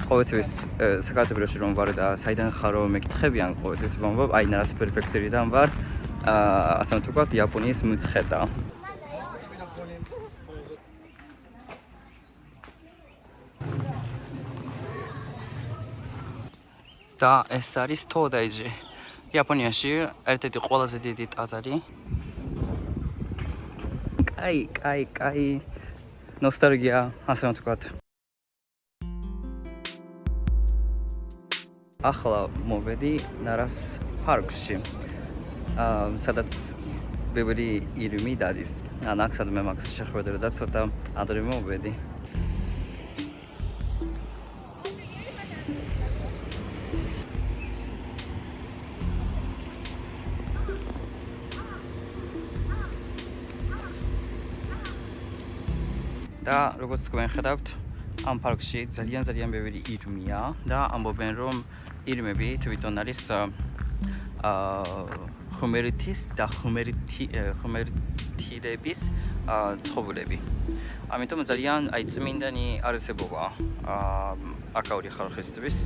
ყოველთვის საქართველოში რომ ვარ და საიდან ხარ რომ მეკითხებიან ყოველთვის ვამბობ აი ნარას პრეფექტურიდან ვარ ასე რომ თქვათ იაპონიის მუცხედა და ეს არის თოდაიჯი იაპონიაში ერთ-ერთი ყველაზე დიდი ტაძარი კაი ნოსტალგია ასე რომ თქვათ ახლა მოვედი ნარას პარკში სადაც ბევრი ირმი დადის ან აქ სადმე მაგ შეხვედრა და ცოტა ადრე მოვედი და როგორც თქვენ ხედავთ ამ პარკში ძალიან ბევრი ირმია და ამბობენ რომ ირმები თვითონ არის ხმერეთის და ხმერთილების ცხოველები. ამიტომ ძალიან აი წმინდანი არსებობა აქაური ხალხისთვის.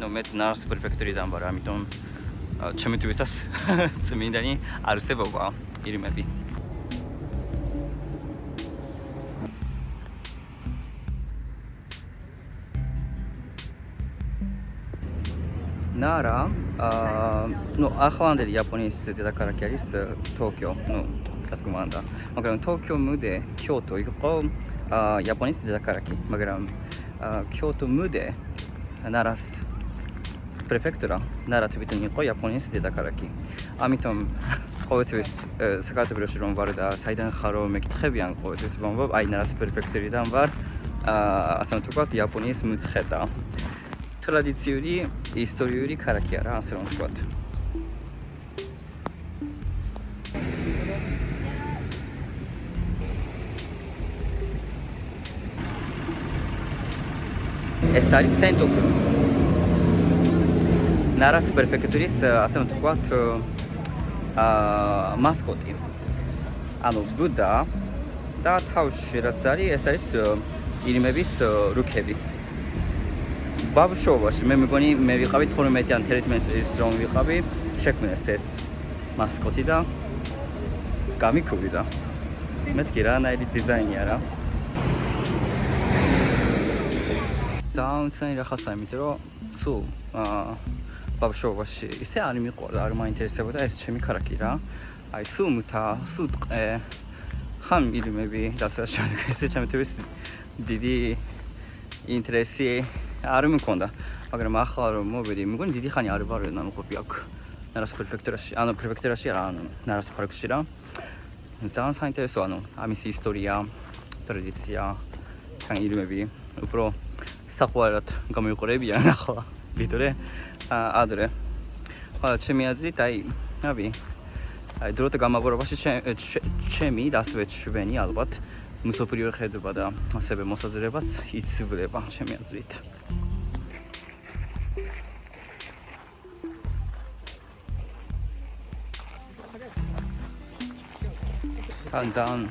ნუ მეც ნარს პრეფექტურიდან ვარ, ამიტომ ჩემი თვითას წმინდანი არსებობა ირმები. ნარა ну ახლანდელი იაპონიის დედაქალაქი არის ტოკიო ну ასე გმანდა მაგრამ ტოკიომდე კიოტო იყო იაპონიის დედაქალაქი მაგრამ კიოტომდე ნარას პრეფექტურა ნარა თვითონ იყო იაპონიის დედაქალაქი ამიტომ ყოველთვის საქართველოში რომ ვარ და საიდან ხარ რომ მეკითხებიან ყოველთვის ვამბობ აი ნარას პრეფექტურიდან ვარ ასე რომ თქვათ იაპონიის მუცხედა ტრადიციული ისტორიული ქალაქი არა ასე რომ ვთქვათ. ეს არის სენტოკუ. ნარას პრეფექტურის ასე რომ ვთქვათ მასკოტი. ანუ ბუდა და თავში რაც არის ეს არის ირმების რუქები. ბავშვობაში მე მეგონი მე ვიყავი 12 ან 13 წლის რომ ვიყავი შექმნეს ეს მასკოტი და გამიქოვიდა მეთქი რანაირი დიზაინი არა საუნცანი რაღაცა იმიტომ რომ სულ ბავშვობაში ისე არ მიყვარდა არ მაინტერესებოდა ეს ჩემი ქალაქი რა აი სულ მუთა სულ ტყე ხან ირმები და ესე ჩემი თვითონ დიდი ინტერესი არ მქონდა, მაგრამ ახლა რომ მოვედი, მეგონი დიდი ხანი არ ვარ ნამყოფი აქ. ნარას პრეფექტურაში, ანუ პრეფექტურაში რა, ანუ ნარას პარკში რა. ძალიან საინტერესოა, ანუ ამის ისტორია, ტრადიცია, თან ირმები, უფრო საყვარად გამოვიყურებიან ახლა. ვიდრე ადრე. ხოლო ჩემი აზრით, აი დროთა განმავლობაში ჩემი და ასევე ჩვენი ალბათ მსოფლიო ხედვა და ასევე მოსაზრებაც იცვლება ჩემი აზრით. ძალიან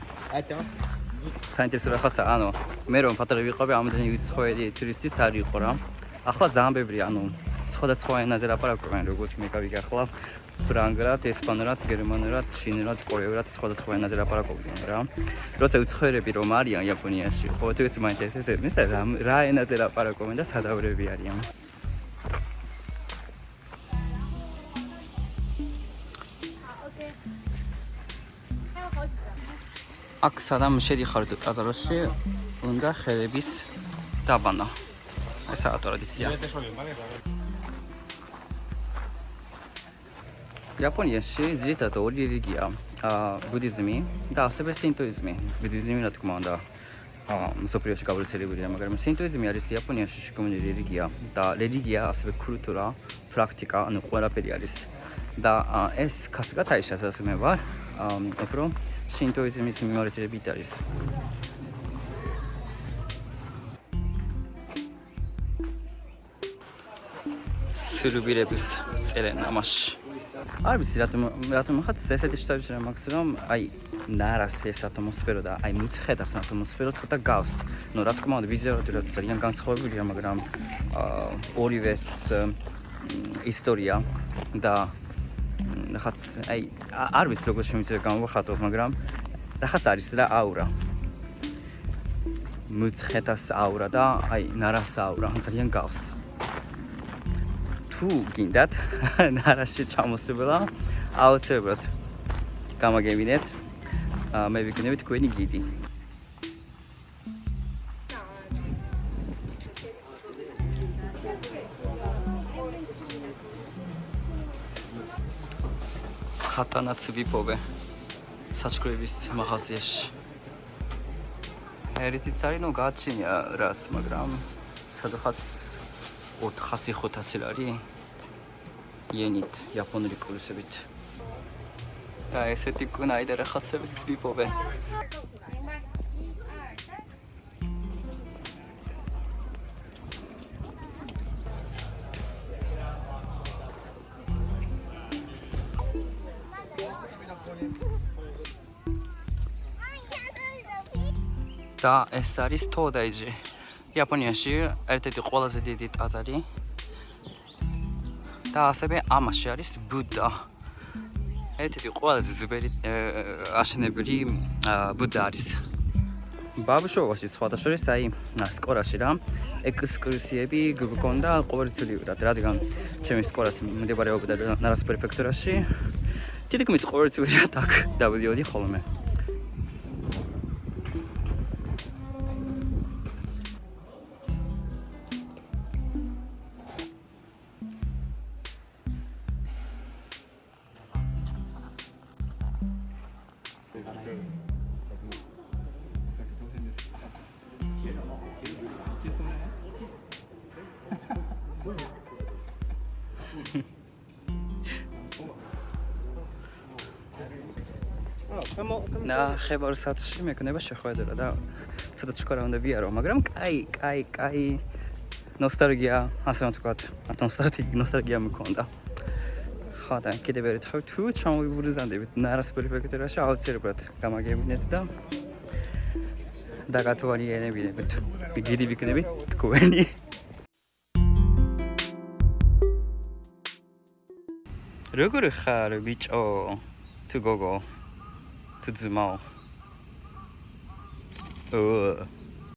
საინტერესო რაღაცა, ანუ მე რომ პატარა ვიყავი, ამდენი უცხოელი ტურისტიც არ იყო რა. ახლა ძალიან ბევრი, ანუ სხვადასხვა ენაზე ლაპარაკობენ, როგორც მე გავიგე ახლა ფრანგულად, ესპანურად, გერმანულად, ჩინურად, კორეულად, სხვადასხვა ენაზე ლაპარაკობენ რა. როცა უცხოელები რომ არიან იაპონიაში, ყოველთვის მაინტერესებს რა ენაზე ლაპარაკობენ და სადავრები არიან. აქ სადამ შედიხართ ტაძარში, უნდა ხელების დაბანა. ესაა ტრადიცია. იაპონიაში ძირითადად ორი რელიგია, ბუდიზმი და ასევე სინტოიზმი. ბუდიზმი რა თქმა უნდა მსოფლიოში გავრცელებულია, მაგრამ სინტოიზმი არის იაპონიაში შეგმული რელიგია და რელიგია ასევე კულტურა, პრაქტიკა, ანუ ყველაფერი არის. და ეს კასკათაიშას ასე მე ვარ, უფრო სინტოიზმის მიმართულებით არის. სულუბირების წერენ ამაში. არ ვიცი რატომ ხაც ესეთი შტაბი მაქვს რომ აი ნარას ეს ატმოსფერო და აი მუცხედას ატმოსფერო ცოტა გავს ნუ რა თქმა უნდა ვიზუალურად ძალიან განსხვავებულია, მაგრამ ორივეს ისტორია და რაღაც აი არ ვიცი როგორ შემიძლია გამოვხატო, მაგრამ რაღაც არის რა აურა. მუცხეტას აურა და აი ნარას აურა ძალიან გავს. თუ გინდათ ნარაში ჩამოსვლა, აუცილებლად გამაგებინეთ. მე ვიგნები თქვენი გიდი. ხატანაც ვიპოვე საჩქრების მაღაზიაში. ერთიც არის, ნუ გააჩნია რას, მაგრამ სადღაც 400-500 ლარი იენით, იაპონური კურსებით. და ესეთი კუნაი და რაღაცებიც ვიპოვე. და ეს არის თოდაიჯი. იაპონიაში ერთ-ერთი ყველაზე დიდი ტაძარი. და ასევე ამაში არის ბუდა. ერთ-ერთი ყველაზე ძველი აშენებული ბუდა არის. ბავშვობაში სხვადასხვა აი სკოლაში რა ექსკურსიები გქონდა ყოველწლიურად, რადგან ჩემი სკოლაც მდებარეობდა ნარას პრეფექტურაში. თითქმის ყოველწლიურად აქ დავიდიოდი ხოლმე. ნახევარ საათში მეკნება შეხვედრა და ცოტა ჩქარა უნდა ვიარო, მაგრამ კაი ნოსტალგია, ასე ვთქვათ, ნოსტალგია მქონდა. ხო და კიდევ ერთხელ თუ ჩამოვიბრძანდებით ნარას პრეფექტურაში, აუცილებლად გამაგებინეთ და დაგათვალიერებინებთ. გიდი ვიქნებით თქვენი. როგორ ხარ ბიჭო? თუ გოგო? თუ ძმაო?